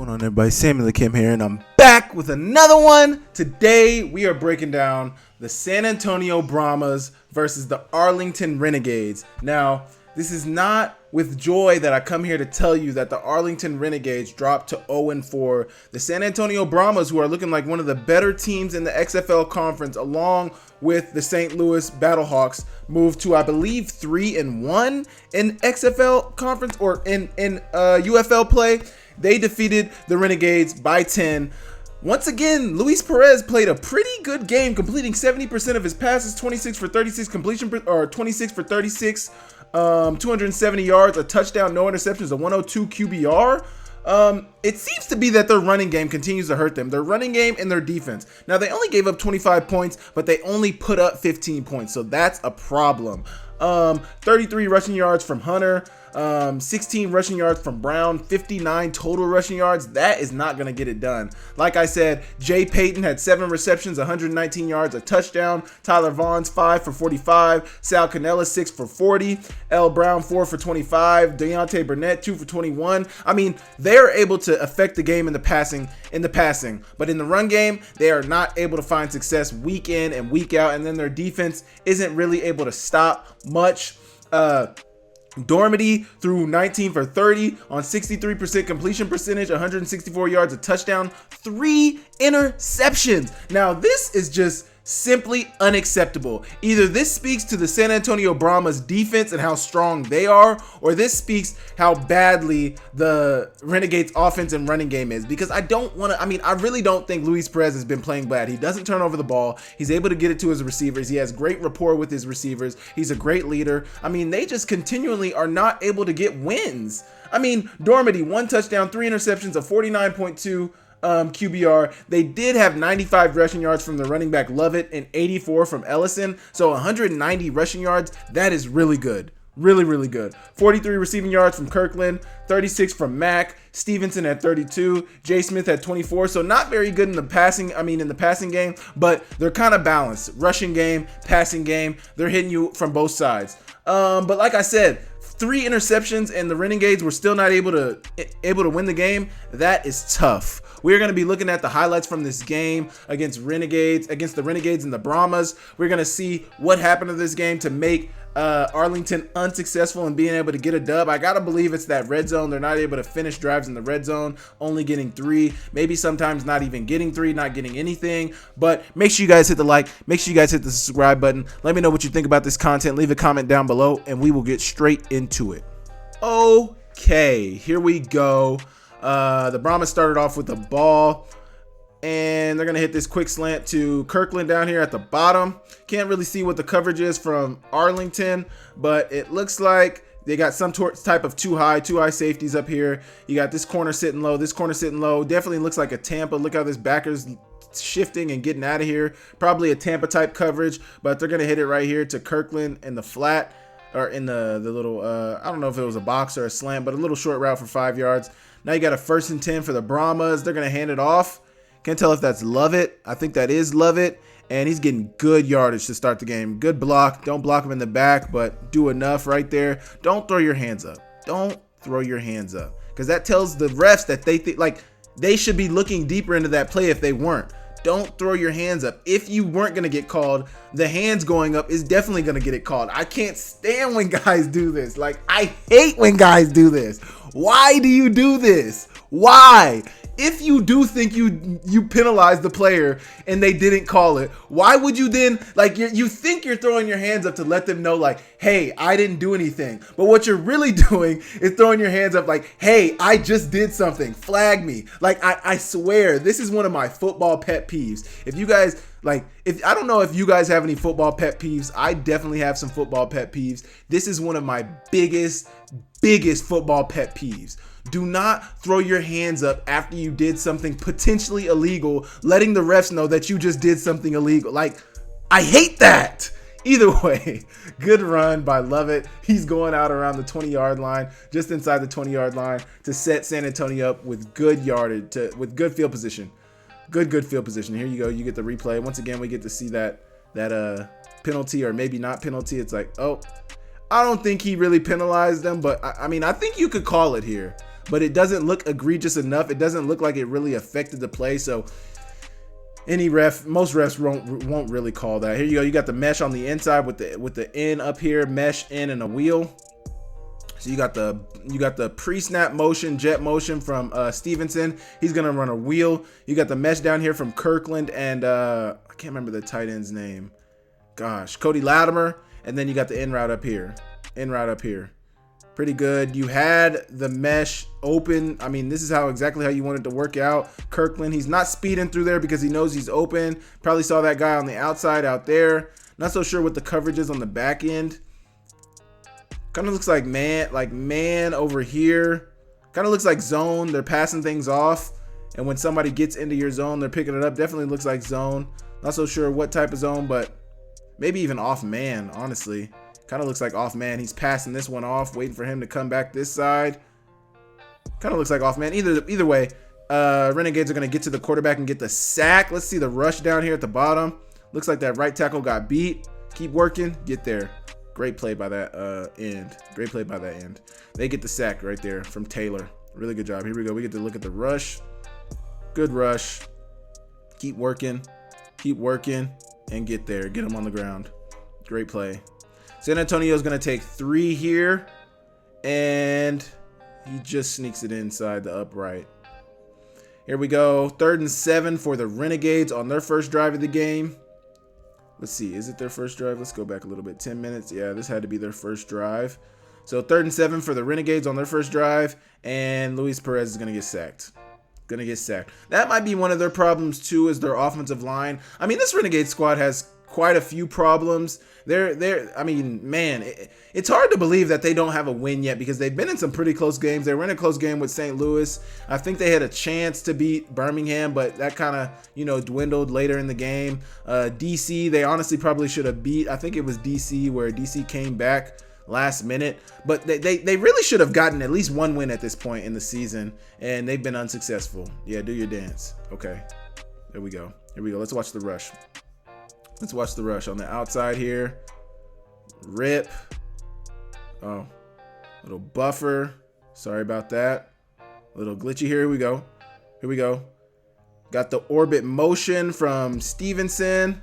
going on, everybody? Samuel Akem here, and I'm back with another one. Today, we are breaking down the San Antonio Brahmas versus the Arlington Renegades. Now, this is not with joy that I come here to tell you that the Arlington Renegades dropped to 0-4. The San Antonio Brahmas, who are looking like one of the better teams in the XFL conference, along with the St. Louis Battlehawks, moved to, I believe, 3-1 in XFL conference or in UFL play. They defeated the Renegades by 10. Once again, Luis Perez played a pretty good game, completing 70% of his passes, 26 for 36 completion, or 26 for 36, 270 yards, a touchdown, no interceptions, a 102 QBR. It seems to be that their running game continues to hurt them. Their running game and their defense. Now, they only gave up 25 points, but they only put up 15 points, so that's a problem. 33 rushing yards from Hunter, 16 rushing yards from Brown, 59 total rushing yards. That is not going to get it done. Like I said, Jay Payton had 7 receptions, 119 yards, a touchdown. Tyler Vaughn's 5 for 45. Sal Cannella 6 for 40. L. Brown 4 for 25. Deontay Burnett 2 for 21. I mean, they're able to affect the game in the passing, but in the run game, they are not able to find success week in and week out, and then their defense isn't really able to stop much. Dormady threw 19 for 30 on 63% completion percentage, 164 yards, a touchdown, 3 interceptions. Now, this is just simply unacceptable. Either this speaks to the San Antonio Brahmas defense and how strong they are, or this speaks how badly the Renegades offense and running game is, because I really don't think Luis Perez has been playing bad. He doesn't turn over the ball. He's able to get it to his receivers. He has great rapport with his receivers. He's a great leader. I mean, they just continually are not able to get wins. I mean, Dormady, 1 touchdown, 3 interceptions, a 49.2 QBR. They did have 95 rushing yards from the running back Lovett and 84 from Ellison. So 190 rushing yards. That is really good. Really, really good. 43 receiving yards from Kirkland, 36 from Mack. Stevenson at 32. Jay Smith at 24. So not very good in the passing game, but they're kind of balanced. Rushing game, passing game. They're hitting you from both sides. But like I said, 3 interceptions and the Renegades were still not able to win the game. That is tough. We're going to be looking at the highlights from this game against the Renegades and the Brahmas. We're going to see what happened to this game to make Arlington unsuccessful in being able to get a dub. I gotta believe it's that red zone. They're not able to finish drives in the red zone, only getting 3, maybe sometimes not even getting 3, not getting anything. But make sure you guys hit the like, make sure you guys hit the subscribe button. Let me know what you think about this content. Leave a comment down below and we will get straight into it. Okay, here we go. The Brahmas started off with the ball, and they're going to hit this quick slant to Kirkland down here at the bottom. Can't really see what the coverage is from Arlington, but it looks like they got some type of two high safeties up here. You got this corner sitting low, this corner sitting low. Definitely looks like a Tampa. Look how this backer's shifting and getting out of here. Probably a Tampa type coverage, but they're going to hit it right here to Kirkland in the flat, or in the little, I don't know if it was a box or a slant, but a little short route for 5 yards. Now you got a 1st and 10 for the Brahmas. They're going to hand it off. Can't tell if that's Lovett. I think that is Lovett. And he's getting good yardage to start the game. Good block. Don't block him in the back, but do enough right there. Don't throw your hands up. Don't throw your hands up. Because that tells the refs that they think, like, they should be looking deeper into that play if they weren't. Don't throw your hands up. If you weren't going to get called, the hands going up is definitely going to get it called. I can't stand when guys do this. Like, I hate when guys do this. Why do you do this? Why? If you do think you penalize the player and they didn't call it, why would you then, like, you think you're throwing your hands up to let them know, like, hey, I didn't do anything. But what you're really doing is throwing your hands up like, hey, I just did something. Flag me. Like, I swear, this is one of my football pet peeves. If you guys, like, I don't know if you guys have any football pet peeves. I definitely have some football pet peeves. This is one of my biggest football pet peeves. Do not throw your hands up after you did something potentially illegal, letting the refs know that you just did something illegal. Like, I hate that. Either way, good run by Lovett. He's going out around the 20-yard line, just inside the 20-yard line, to set San Antonio up with good yardage, with good field position. Good field position. Here you go. You get the replay. Once again, we get to see that penalty, or maybe not penalty. It's like, oh, I don't think he really penalized them, but I mean, I think you could call it here. but it doesn't look egregious enough. It doesn't look like it really affected the play. So most refs won't really call that. Here you go. You got the mesh on the inside with the in up here, mesh in and a wheel. So you got the pre-snap motion, jet motion from Stevenson. He's gonna run a wheel. You got the mesh down here from Kirkland and I can't remember the tight end's name. Gosh, Cody Latimer. And then you got the in route up here. Pretty good. You had the mesh open. I mean, this is exactly how you want it to work out. Kirkland, he's not speeding through there because he knows he's open. Probably saw that guy on the outside out there. Not so sure what the coverage is on the back end. Kind of looks like man over here. Kind of looks like zone. They're passing things off. And when somebody gets into your zone, they're picking it up. Definitely looks like zone. Not so sure what type of zone, but maybe even off man, honestly. Kind of looks like off man. He's passing this one off, waiting for him to come back this side. Kind of looks like off man. Either way, Renegades are going to get to the quarterback and get the sack. Let's see the rush down here at the bottom. Looks like that right tackle got beat. Keep working. Get there. Great play by that end. Great play by that end. They get the sack right there from Taylor. Really good job. Here we go. We get to look at the rush. Good rush. Keep working. Keep working. And get there. Get him on the ground. Great play. San Antonio's going to take 3 here. And he just sneaks it inside the upright. Here we go. 3rd and 7 for the Renegades on their first drive of the game. Let's see, is it their first drive? Let's go back a little bit. 10 minutes. Yeah, this had to be their first drive. So 3rd and 7 for the Renegades on their first drive. And Luis Perez is going to get sacked. That might be one of their problems too, is their offensive line. I mean, this Renegade squad has quite a few problems. I mean, man, it's hard to believe that they don't have a win yet because they've been in some pretty close games. They were in a close game with St. Louis. I think they had a chance to beat Birmingham, but that kind of, dwindled later in the game. DC, they honestly probably should have beat. I think it was DC where DC came back last minute, but they really should have gotten at least one win at this point in the season, and they've been unsuccessful. Yeah, do your dance. Okay, there we go. Here we go. Let's watch the rush. Let's watch the rush on the outside here. Rip. Oh, little buffer. Sorry about that. A little glitchy here. Here we go. Here we go. Got the orbit motion from Stevenson.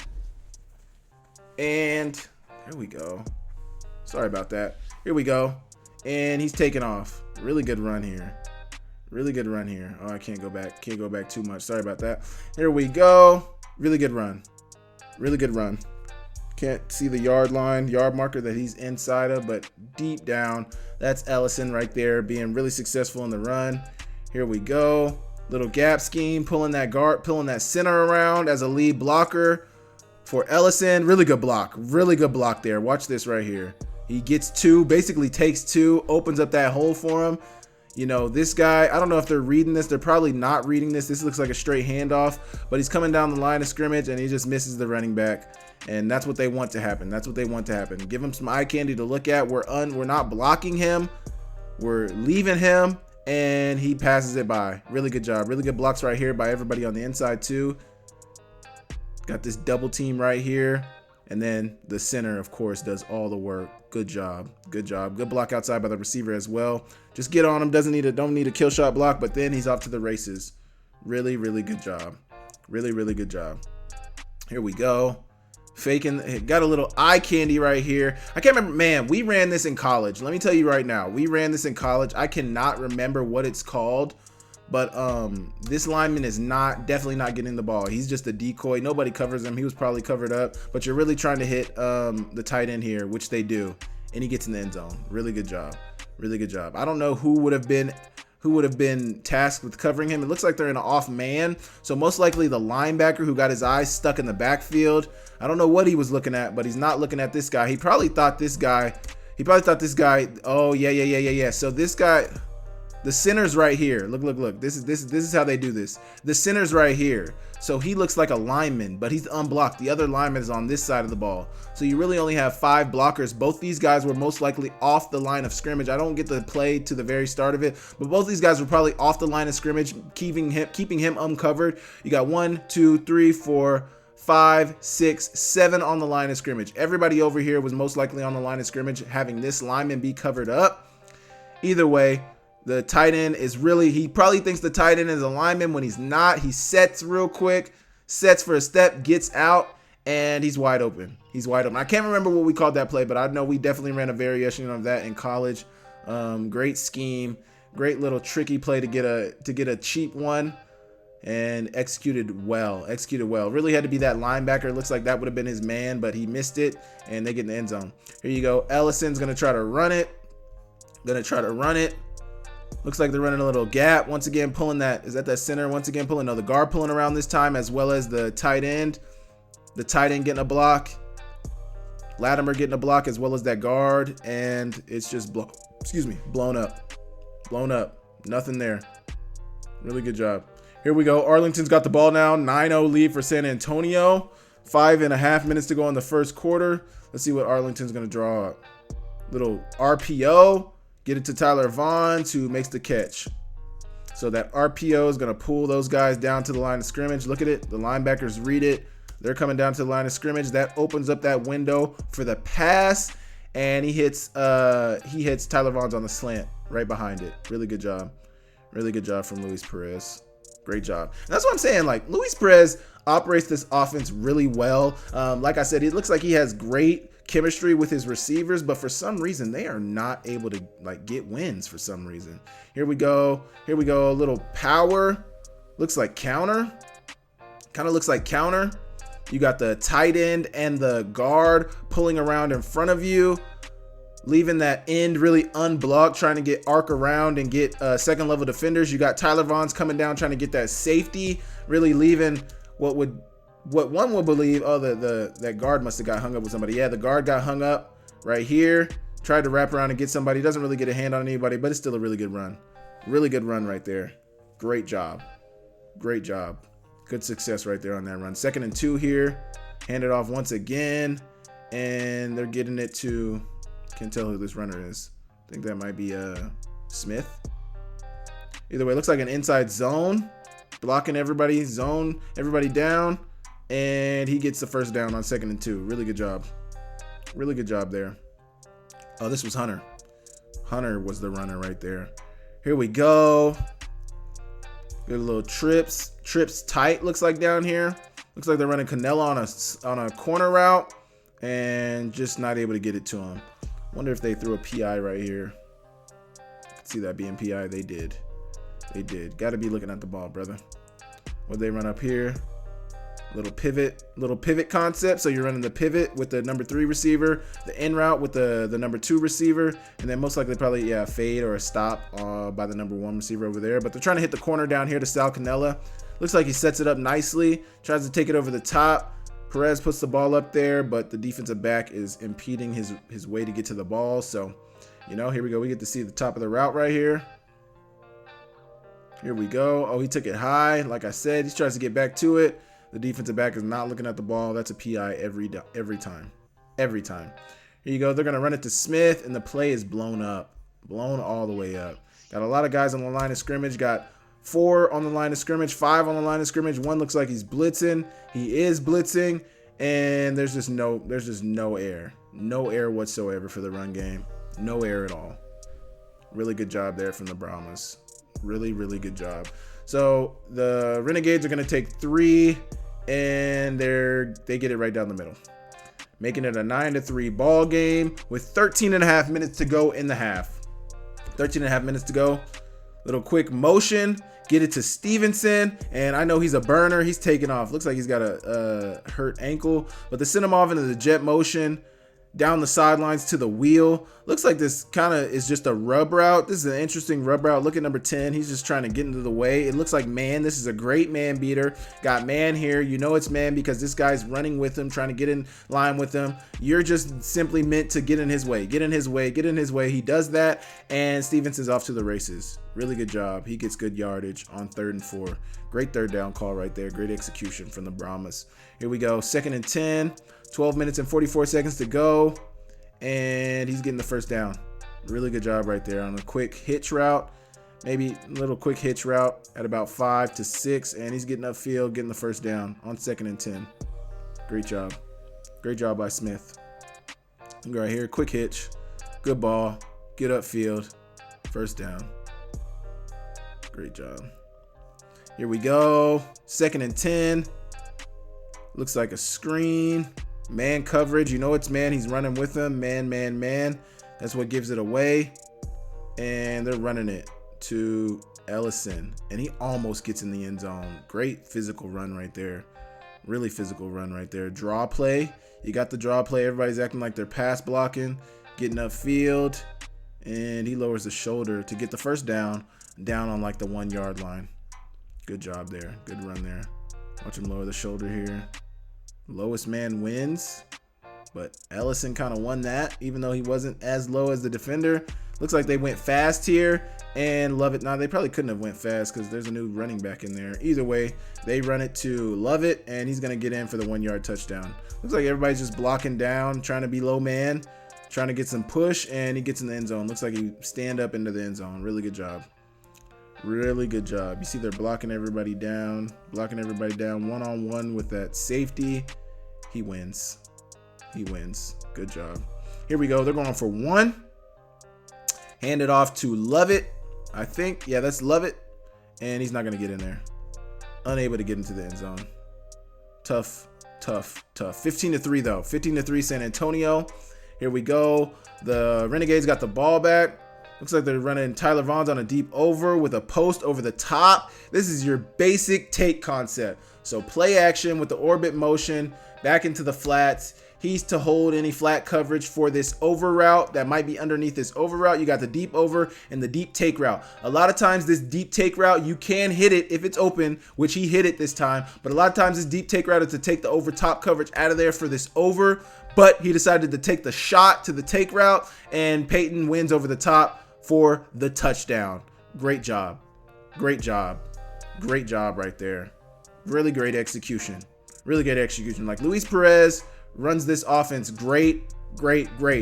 And here we go. Sorry about that. Here we go. And he's taking off. Really good run here. Really good run here. Oh, I can't go back. Can't go back too much. Sorry about that. Here we go. Really good run. Really good run. Can't see the yard marker that he's inside of, but deep down, that's Ellison right there being really successful in the run. Here we go. Little gap scheme, pulling that center around as a lead blocker for Ellison. Really good block there. Watch this right here. He gets 2, basically takes 2, opens up that hole for him. This guy, I don't know if they're reading this. They're probably not reading this. This looks like a straight handoff, but he's coming down the line of scrimmage and he just misses the running back. And that's what they want to happen. Give him some eye candy to look at. We're not blocking him. We're leaving him and he passes it by. Really good job. Really good blocks right here by everybody on the inside too. Got this double team right here. And then the center, of course, does all the work. Good job. Good block outside by the receiver as well. Just get on him. Don't need a kill shot block, but then he's off to the races. Really, really good job. Really, really good job. Here we go. Faking. Got a little eye candy right here. I can't remember. Man, we ran this in college. Let me tell you right now. We ran this in college. I cannot remember what it's called. But this lineman is definitely not getting the ball. He's just a decoy. Nobody covers him. He was probably covered up. But you're really trying to hit the tight end here, which they do. And he gets in the end zone. Really good job. Really good job. I don't know who would have been tasked with covering him. It looks like they're in an off man. So most likely the linebacker who got his eyes stuck in the backfield. I don't know what he was looking at, but he's not looking at this guy. He probably thought this guy. Oh, yeah. So this guy. The center's right here. Look. This is how they do this. The center's right here. So he looks like a lineman, but he's unblocked. The other lineman is on this side of the ball. So you really only have 5 blockers. Both these guys were most likely off the line of scrimmage. I don't get the play to the very start of it, but both these guys were probably off the line of scrimmage, keeping him uncovered. You got 1, 2, 3, 4, 5, 6, 7 on the line of scrimmage. Everybody over here was most likely on the line of scrimmage, having this lineman be covered up. Either way, The tight end is really, he probably thinks the tight end is a lineman when he's not. He sets real quick, sets for a step, gets out, and he's wide open. He's wide open. I can't remember what we called that play, but I know we definitely ran a variation of that in college. Great scheme, great little tricky play to get a cheap one, and executed well. Really had to be that linebacker. It looks like that would have been his man, but he missed it, and they get in the end zone. Here you go. Ellison's gonna try to run it. Looks like they're running a little gap. Once again, pulling that. Is that center? Once again, pulling. No, the guard pulling around this time, as well as the tight end. The tight end getting a block. Latimer getting a block, as well as that guard. And it's just blown up. Nothing there. Really good job. Here we go. Arlington's got the ball now. 9-0 lead for San Antonio. 5.5 minutes to go in the first quarter. Let's see what Arlington's going to draw up. Little RPO. Get it to Tyler Vaughn, who makes the catch. So that RPO is going to pull those guys down to the line of scrimmage. Look at it. The linebackers read it. They're coming down to the line of scrimmage. That opens up that window for the pass. And he hits Tyler Vaughn's on the slant right behind it. Really good job. Really good job from Luis Perez. Great job. And that's what I'm saying. Like, Luis Perez operates this offense really well. Like I said, it looks like he has great chemistry with his receivers, but for some reason they are not able to get wins for some reason. Here we go. A little power. Looks like counter. Kind of looks like counter. You got the tight end and the guard pulling around in front of you, leaving that end really unblocked, trying to get arc around and get second level defenders. You got Tyler Vaughn's coming down trying to get that safety, really leaving what one would believe, oh, that guard must have got hung up with somebody. Yeah, the guard got hung up right here. Tried to wrap around and get somebody. Doesn't really get a hand on anybody, but it's still a really good run. Really good run right there. Great job. Good success right there on that run. 2nd and 2 here. Hand it off once again. And they're getting it to, can't tell who this runner is. I think that might be Smith. Either way, it looks like an inside zone. Blocking everybody. Zone everybody down. And he gets the first down on 2nd and 2. Really good job. Really good job there. Oh, this was Hunter. Hunter was the runner right there. Here we go. Good little trips. Trips tight, looks like down here. Looks like they're running Canella on a corner route. And just not able to get it to him. Wonder if they threw a PI right here. See that being PI? They did. Got to be looking at the ball, brother. What they run up here? Little pivot concept. So you're running the pivot with the number 3 receiver, the in route with the number 2 receiver, and then most likely probably a fade or a stop by the number 1 receiver over there. But they're trying to hit the corner down here to Sal Canella. Looks like he sets it up nicely, tries to take it over the top. Perez puts the ball up there, but the defensive back is impeding his way to get to the ball. So, here we go. We get to see the top of the route right here. Here we go. Oh, he took it high. Like I said, he tries to get back to it. The defensive back is not looking at the ball. That's a PI every time. Here you go. They're going to run it to Smith, and the play is blown up. Blown all the way up. Got a lot of guys on the line of scrimmage. Got 4 on the line of scrimmage, 5 on the line of scrimmage. One looks like he's blitzing. He is blitzing, and there's just no air. No air whatsoever for the run game. No air at all. Really good job there from the Brahmas. Really, really good job. So the Renegades are going to take 3, and they get it right down the middle, making it a 9-3 ball game with 13.5 minutes to go in the half. 13.5 minutes to go. Little quick motion, get it to Stevenson, and I know he's a burner. He's taking off. Looks like he's got a hurt ankle, but they send him off into the jet motion. Down the sidelines to the wheel. Looks like this kind of is just a rub route. This is an interesting rub route. Look at number 10. He's just trying to get into the way. It looks like man. This is a great man beater. Got man here. You know it's man because this guy's running with him, trying to get in line with him. You're just simply meant to get in his way. Get in his way. Get in his way. He does that, and Stevenson's off to the races. Really good job. He gets good yardage on 3rd and 4. Great 3rd down call right there. Great execution from the Brahmas. Here we go. 2nd and 10. 12 minutes and 44 seconds to go, and he's getting the first down. Really good job right there on a quick hitch route, maybe a little quick hitch route at about 5 to 6, and he's getting upfield, getting the first down on 2nd and 10. Great job. Great job by Smith. Go right here, quick hitch, good ball, get upfield, first down. Great job. Here we go. 2nd and 10. Looks like a screen. Man coverage. You know it's man. He's running with him. Man, man, man. That's what gives it away. And they're running it to Ellison. And he almost gets in the end zone. Great physical run right there. Really physical run right there. Draw play. You got the draw play. Everybody's acting like they're pass blocking. Getting upfield. And he lowers the shoulder to get the first down on like the 1 yard line. Good job there. Good run there. Watch him lower the shoulder here. Lowest man wins. But Ellison kind of won that, even though he wasn't as low as the defender. Looks like they went fast here and Lovett. Now, they probably couldn't have went fast because there's a new running back in there. Either way, they run it to Lovett, and he's going to get in for the 1 yard touchdown. Looks like everybody's just blocking down, trying to be low man, trying to get some push, and he gets in the end zone. Looks like he stand up into the end zone. Really good job. Really good job. You see they're blocking everybody down one-on-one with that safety. He wins. He wins. Good job. Here we go. They're going for 1. Hand it off to Lovett, I think. Yeah, that's Lovett. And he's not going to get in there. Unable to get into the end zone. Tough. 15-3 though. 15-3 San Antonio. Here we go. The Renegades got the ball back. Looks like they're running Tyler Vaughn's on a deep over with a post over the top. This is your basic take concept. So play action with the orbit motion back into the flats. He's to hold any flat coverage for this over route that might be underneath this over route. You got the deep over and the deep take route. A lot of times this deep take route, you can hit it if it's open, which he hit it this time. But a lot of times this deep take route is to take the over top coverage out of there for this over. But he decided to take the shot to the take route, and Peyton wins over the top for the touchdown. Great job. Great job. Great job right there. Really great execution. Really great execution. Like Luis Perez runs this offense great.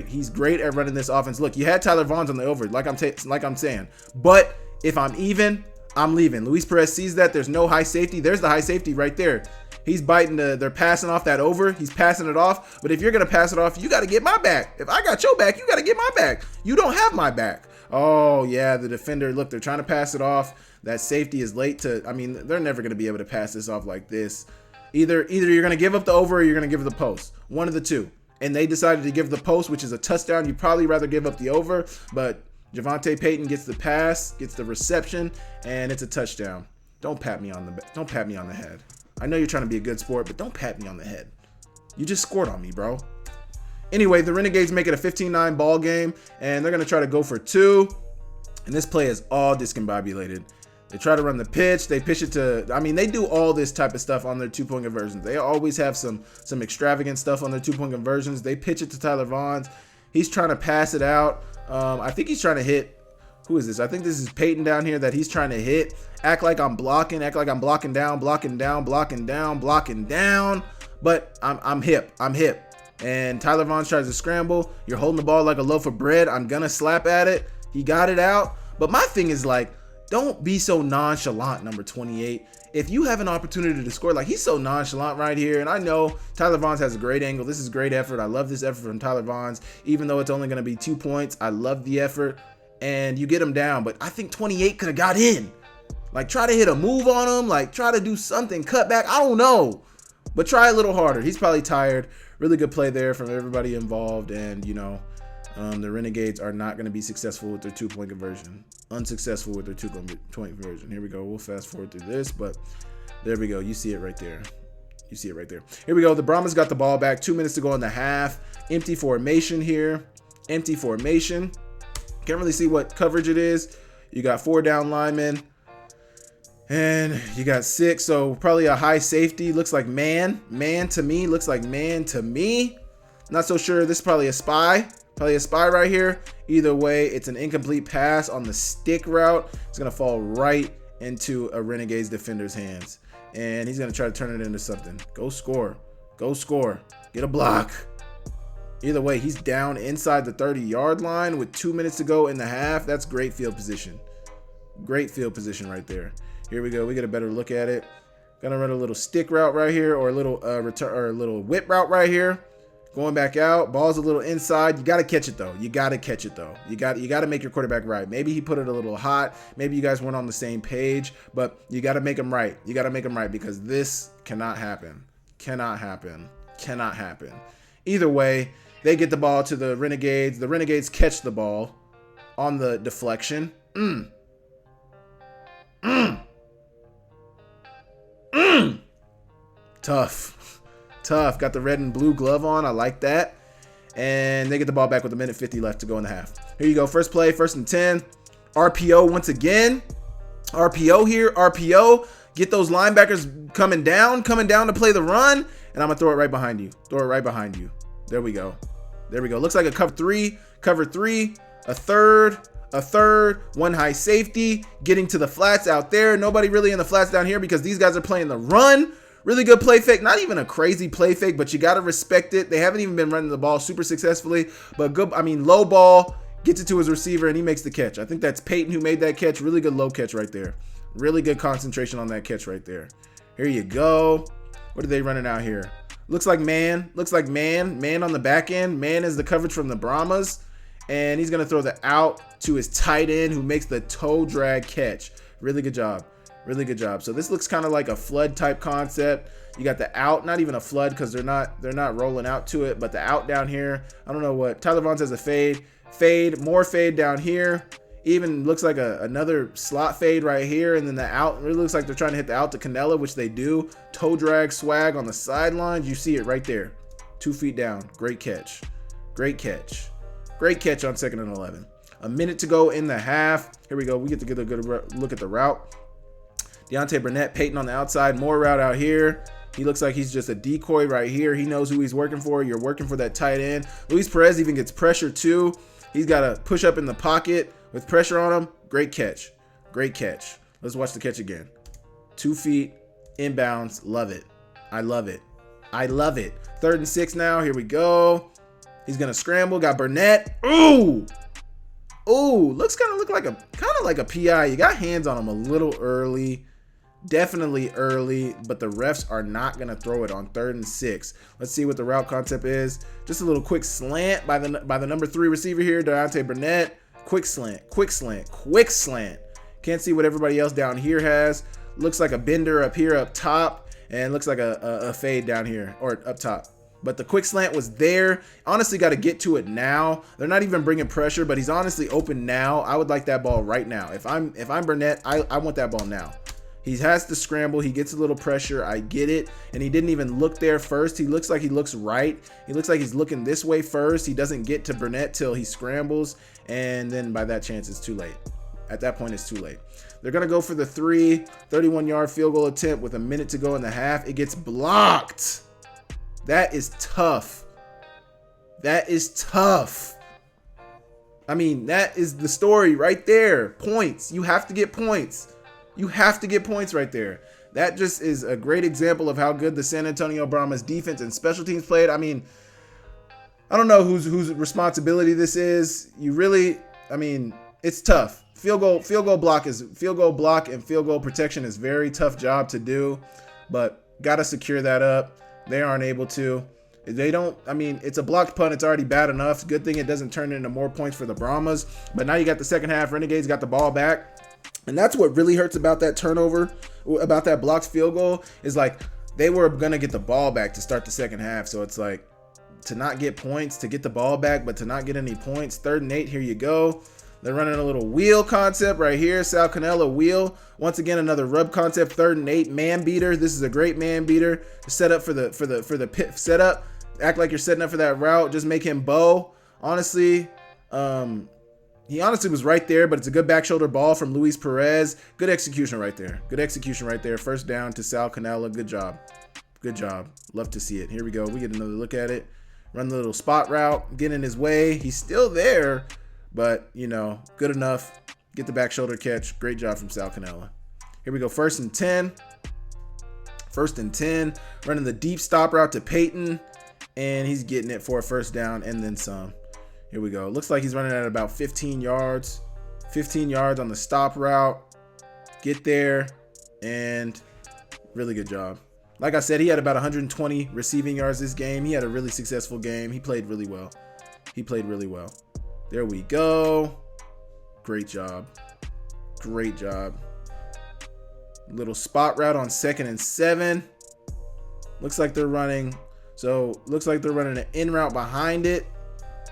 He's great at running this offense. Look, you had Tyler Vaughn's on the over, like I'm saying. But if I'm even, I'm leaving. Luis Perez sees that. There's no high safety. There's the high safety right there. He's biting they're passing off that over. He's passing it off. But if you're going to pass it off, you got to get my back. If I got your back, you got to get my back. You don't have my back. Oh, yeah, the defender, look, they're trying to pass it off. That safety is late to, I mean, they're never going to be able to pass this off like this. Either you're going to give up the over or you're going to give the post. One of the two. And they decided to give the post, which is a touchdown. You'd probably rather give up the over, but Javonte Payton gets the pass, gets the reception, and it's a touchdown. Don't pat me on the head. I know you're trying to be a good sport, but don't pat me on the head. You just scored on me, bro. Anyway, the Renegades make it a 15-9 ball game, and they're going to try to go for 2. And this play is all discombobulated. They try to run the pitch. They pitch it to, I mean, they do all this type of stuff on their 2-point conversions. They always have some extravagant stuff on their 2-point conversions. They pitch it to Tyler Vaughn's. He's trying to pass it out. I think he's trying to hit. Who is this? I think this is Peyton down here that he's trying to hit. Act like I'm blocking. Act like I'm blocking down. But I'm hip. And Tyler Vaughn's tries to scramble. You're holding the ball like a loaf of bread. I'm going to slap at it. He got it out. But my thing is like, don't be so nonchalant, number 28. If you have an opportunity to score, like he's so nonchalant right here. And I know Tyler Vaughn's has a great angle. This is great effort. I love this effort from Tyler Vaughn's. Even though it's only going to be 2 points, I love the effort. And you get him down. But I think 28 could have got in. Like try to hit a move on him. Like try to do something. Cut back. I don't know. But try a little harder. He's probably tired. Really good play there from everybody involved. And, you know, the Renegades are not going to be successful with their 2-point conversion. Unsuccessful with their 2-point conversion. Here we go. We'll fast forward through this, but there we go. You see it right there. Here we go. The Brahmas got the ball back. 2 minutes to go in the half. Empty formation here. Empty formation. Can't really see what coverage it is. You got 4 down linemen. And you got 6. So probably a high safety. Looks like man. Man to me. Looks like man to me. Not so sure. This is probably a spy. Probably a spy right here. Either way, it's an incomplete pass on the stick route. It's going to fall right into a Renegades defender's hands. And he's going to try to turn it into something. Go score. Go score. Get a block. Either way, he's down inside the 30-yard line with 2 minutes to go in the half. That's great field position. Great field position right there. Here we go. We get a better look at it. Gonna run a little stick route right here, or a little return, or a little whip route right here. Going back out. Ball's a little inside. You got to catch it, though. You got to catch it, though. You got to make your quarterback right. Maybe he put it a little hot. Maybe you guys weren't on the same page. But you got to make him right. You got to make him right because this cannot happen. Cannot happen. Cannot happen. Either way, they get the ball to the Renegades. The Renegades catch the ball on the deflection. Tough. Got the red and blue glove on. I like that. And they get the ball back with 1:50 left to go in the half. Here you go. First play, 1st and 10. RPO once again. RPO here. RPO. Get those linebackers coming down to play the run. And I'm going to throw it right behind you. There we go. Looks like a cover three, a third, one high safety, getting to the flats out there. Nobody really in the flats down here because these guys are playing the run. Really good play fake. Not even a crazy play fake, but you got to respect it. They haven't even been running the ball super successfully, but good. I mean, low ball, gets it to his receiver, and he makes the catch. I think that's Peyton who made that catch. Really good low catch right there. Really good concentration on that catch right there. Here you go. What are they running out here? Looks like man. Man on the back end. Man is the coverage from the Brahmas. And he's going to throw the out to his tight end who makes the toe drag catch. Really good job. So this looks kind of like a flood type concept. You got the out, not even a flood because they're not rolling out to it, but the out down here. I don't know what. Tyler Vaughn says a fade, more fade down here. Even looks like another slot fade right here, and then the out really looks like they're trying to hit the out to Canella, which they do. Toe drag swag on the sidelines. You see it right there. 2 feet down. Great catch on 2nd and 11. A minute to go in the half. Here we go. We get to get a good look at the route. Deontay Burnett, Peyton on the outside. More route out here. He looks like he's just a decoy right here. He knows who he's working for. You're working for that tight end. Luis Perez even gets pressure too. He's got to push up in the pocket with pressure on him. Great catch. Let's watch the catch again. 2 feet, inbounds. Love it. I love it. 3rd and 6 now. Here we go. He's going to scramble. Got Burnett. Ooh, looks kind of like a PI. You got hands on him a little early. Definitely early, but the refs are not going to throw it on 3rd and 6. Let's see what the route concept is. Just a little quick slant by the number 3 receiver here, Deontay Burnett. Quick slant. Can't see what everybody else down here has. Looks like a bender up here up top, and looks like a fade down here or up top. But the quick slant was there. Honestly, got to get to it now. They're not even bringing pressure, but he's honestly open now. I would like that ball right now. If I'm Burnett, I want that ball now. He has to scramble. He gets a little pressure. I get it. And he didn't even look there first. He looks like he looks right. He looks like he's looking this way first. He doesn't get to Burnett till he scrambles. And then by that chance, it's too late. At that point, it's too late. They're going to go for the 31-yard field goal attempt with a minute to go in the half. It gets blocked. That is tough. I mean, that is the story right there. Points. You have to get points. Right there. That just is a great example of how good the San Antonio Brahmas defense and special teams played. I mean, I don't know whose responsibility this is. It's tough. Field goal block and field goal protection is very tough job to do, but got to secure that up. They aren't able to. It's a blocked punt. It's already bad enough. Good thing it doesn't turn into more points for the Brahmas. But now you got the second half. Renegades got the ball back. And that's what really hurts about that turnover, about that blocked field goal, is like they were going to get the ball back to start the second half. So it's like to not get points, to get the ball back, but to not get any points. 3rd and 8, here you go. They're running a little wheel concept right here. Sal Cannella wheel. Once again, another rub concept. 3rd and 8, man beater. This is a great man beater. Set up for the pit setup. Act like you're setting up for that route. Just make him bow. Honestly, he honestly was right there, but it's a good back shoulder ball from Luis Perez. Good execution right there. 1st down to Sal Cannella. Good job. Love to see it. Here we go. We get another look at it. Run the little spot route. Get in his way. He's still there, but, good enough. Get the back shoulder catch. Great job from Sal Cannella. Here we go. 1st and 10. Running the deep stop route to Peyton, and he's getting it for a 1st down and then some. Here we go. Looks like he's running at about 15 yards. 15 yards on the stop route. Get there, and really good job. Like I said, he had about 120 receiving yards this game. He had a really successful game. He played really well. He played really well. There we go. Great job. Great job. Little spot route on 2nd and 7. Looks like they're running. So looks like they're running an in route behind it.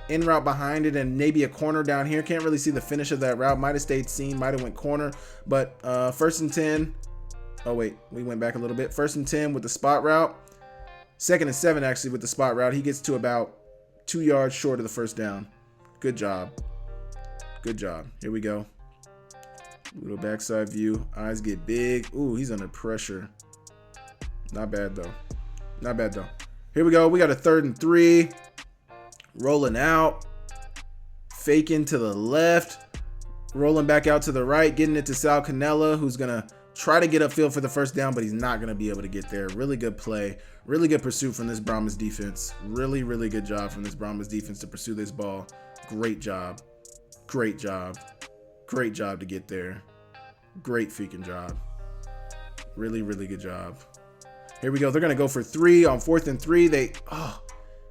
In route behind it and maybe a corner down here. Can't really see the finish of that route. Might have stayed seam. Might have went corner. But 1st and 10. Oh, wait. We went back a little bit. 1st and 10 with the spot route. 2nd and 7 actually with the spot route. He gets to about 2 yards short of the first down. Good job. Good job. Here we go. Little backside view. Eyes get big. Ooh, he's under pressure. Not bad, though. Not bad, though. Here we go. We got a 3rd and 3. Rolling out. Faking to the left. Rolling back out to the right. Getting it to Sal Cannella, who's going to try to get upfield for the first down, but he's not going to be able to get there. Really good play. Really good pursuit from this Brahmas defense. Really, really good job from this Brahmas defense to pursue this ball. Great job. Great job. Great job to get there. Great freaking job. Really, really good job. Here we go. They're going to go for 3 on 4th and 3.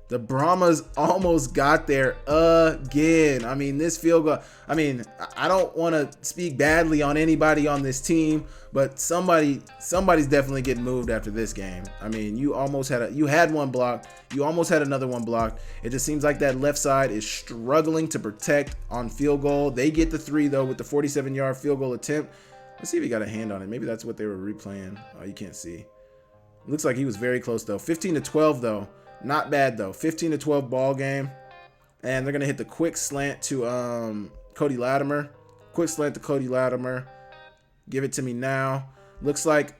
The Brahmas almost got there again. I mean, this field goal, I mean, I don't want to speak badly on anybody on this team, but somebody's definitely getting moved after this game. I mean, you had one blocked. You almost had another one blocked. It just seems like that left side is struggling to protect on field goal. They get the 3 though with the 47-yard field goal attempt. Let's see if he got a hand on it. Maybe that's what they were replaying. Oh, you can't see. Looks like he was very close though. 15-12 though. Not bad though. 15-12 ball game. And they're going to hit the quick slant to Cody Latimer. Quick slant to Cody Latimer. Give it to me now. Looks like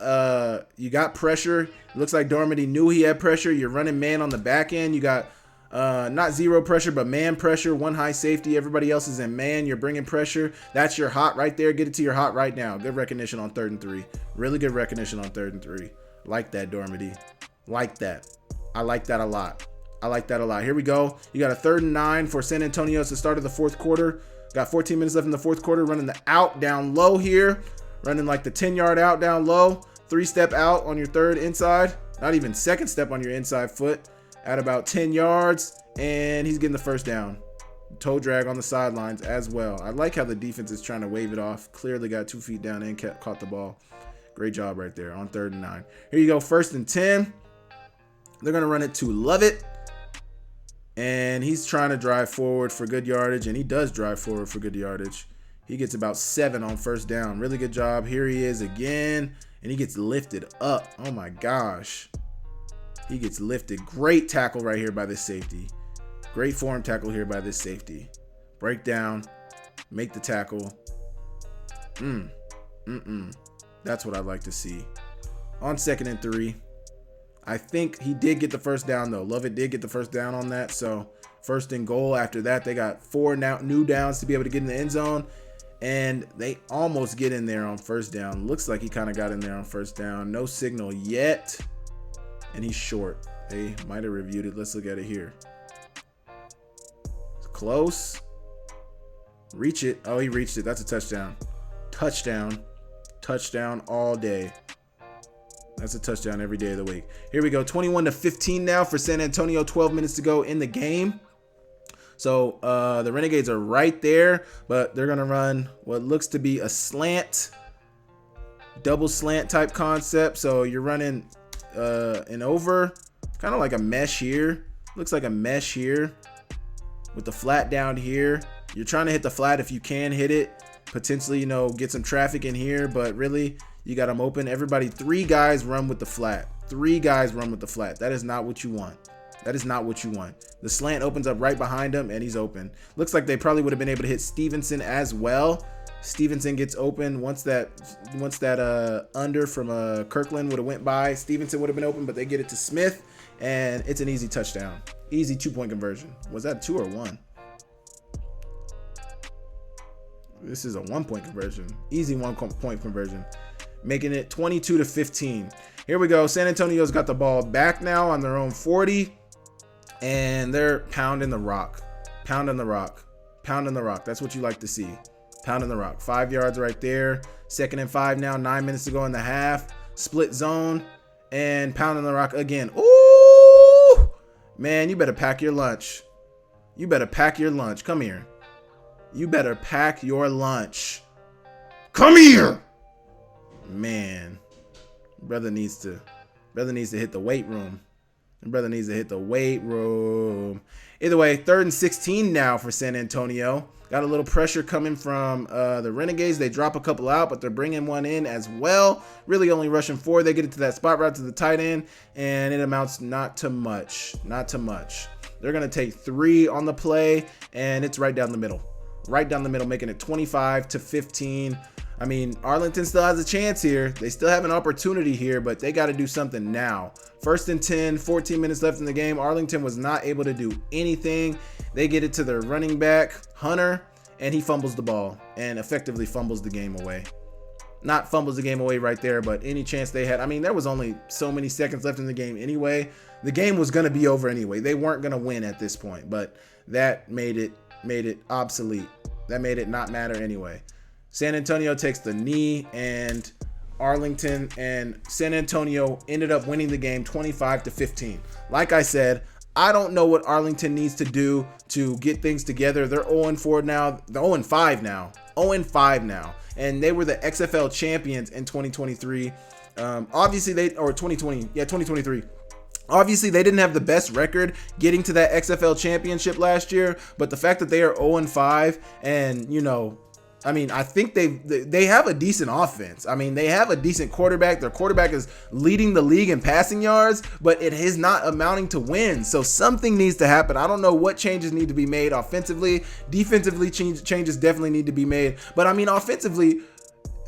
you got pressure. Looks like Dormady knew he had pressure. You're running man on the back end. You got not zero pressure, but man pressure. 1 high safety. Everybody else is in man. You're bringing pressure. That's your hot right there. Get it to your hot right now. Good recognition on 3rd and 3. Really good recognition on 3rd and 3. Like that, Dormady. Like that. I like that a lot. I like that a lot. Here we go. You got a 3rd and 9 for San Antonio. It's the start of the 4th quarter. Got 14 minutes left in the 4th quarter. Running the out down low here. Running like the 10-yard out down low. 3-step out on your 3rd inside. Not even 2nd step on your inside foot. At about 10 yards. And he's getting the first down. Toe drag on the sidelines as well. I like how the defense is trying to wave it off. Clearly got 2 feet down and caught the ball. Great job right there on 3rd and 9. Here you go. 1st and 10. They're going to run it to Lovett. And he's trying to drive forward for good yardage. And he does drive forward for good yardage. He gets about 7 on first down. Really good job. Here he is again. And he gets lifted up. Oh my gosh. He gets lifted. Great tackle right here by this safety. Great form tackle here by this safety. Break down. Make the tackle. That's what I'd like to see. On 2nd and 3. I think he did get the first down, though. Lovett did get the first down on that. So 1st and goal. After that, they got 4 new downs to be able to get in the end zone. And they almost get in there on first down. Looks like he kind of got in there on first down. No signal yet. And he's short. They might have reviewed it. Let's look at it here. It's close. Reach it. Oh, he reached it. That's a touchdown. Touchdown. Touchdown all day. That's a touchdown every day of the week. Here we go. 21-15 now for San Antonio. 12 minutes to go in the game. So the Renegades are right there, but they're going to run what looks to be a slant, double slant type concept. So you're running an over, kind of like a mesh here. Looks like a mesh here with the flat down here. You're trying to hit the flat if you can hit it. Potentially, you know, get some traffic in here, but really, you got them open. Everybody, 3 guys run with the flat. 3 guys run with the flat. That is not what you want. That is not what you want. The slant opens up right behind him, and he's open. Looks like they probably would have been able to hit Stevenson as well. Stevenson gets open once that under from Kirkland would have went by. Stevenson would have been open, but they get it to Smith, and it's an easy touchdown. Easy 2-point conversion. Was that 2 or 1? This is a 1-point conversion. Easy 1-point conversion. Making it 22-15. Here we go. San Antonio's got the ball back now on their own 40. And they're pounding the rock. Pounding the rock. Pounding the rock. That's what you like to see. Pounding the rock. 5 yards right there. 2nd and 5 now. 9 minutes to go in the half. Split zone. and pounding the rock again. Ooh, man, you better pack your lunch. You better pack your lunch. Come here. You better pack your lunch. Come here. Man, brother needs to hit the weight room. Brother needs to hit the weight room. Either way, 3rd and 16 now for San Antonio. Got a little pressure coming from the Renegades. They drop a couple out, but they're bringing one in as well. Really only rushing 4. They get into that spot route to the tight end, and it amounts not to much. Not to much. They're going to take 3 on the play, and it's right down the middle. Right down the middle, making it 25-15. I mean, Arlington still has a chance here. They still have an opportunity here, but they got to do something now. 1st and 10, 14 minutes left in the game. Arlington was not able to do anything. They get it to their running back, Hunter, and he fumbles the ball and effectively fumbles the game away. Not fumbles the game away right there, but any chance they had. I mean, there was only so many seconds left in the game anyway. The game was going to be over anyway. They weren't going to win at this point, but that made it obsolete. That made it not matter anyway. San Antonio takes the knee, and Arlington and San Antonio ended up winning the game 25-15. Like I said, I don't know what Arlington needs to do to get things together. They're 0-4 now. They're 0-5 now. 0-5 now. And they were the XFL champions in 2023. Obviously, 2023. Obviously, they didn't have the best record getting to that XFL championship last year, but the fact that they are 0-5 and, you know, I mean, I think they have a decent offense. I mean, they have a decent quarterback. Their quarterback is leading the league in passing yards, but it is not amounting to wins. So something needs to happen. I don't know what changes need to be made offensively. Defensively, changes definitely need to be made. But I mean, offensively,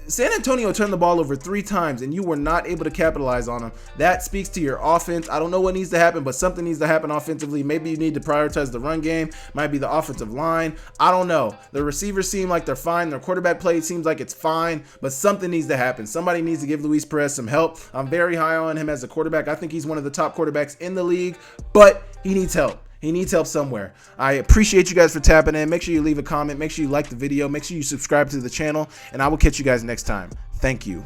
San Antonio turned the ball over 3 times and you were not able to capitalize on them. That speaks to your offense. I don't know what needs to happen, but something needs to happen offensively. Maybe you need to prioritize the run game. Might be the offensive line. I don't know. The receivers seem like they're fine. Their quarterback play seems like it's fine, but something needs to happen. Somebody needs to give Luis Perez some help. I'm very high on him as a quarterback. I think he's one of the top quarterbacks in the league, but he needs help. He needs help somewhere. I appreciate you guys for tapping in. Make sure you leave a comment. Make sure you like the video. Make sure you subscribe to the channel. And I will catch you guys next time. Thank you.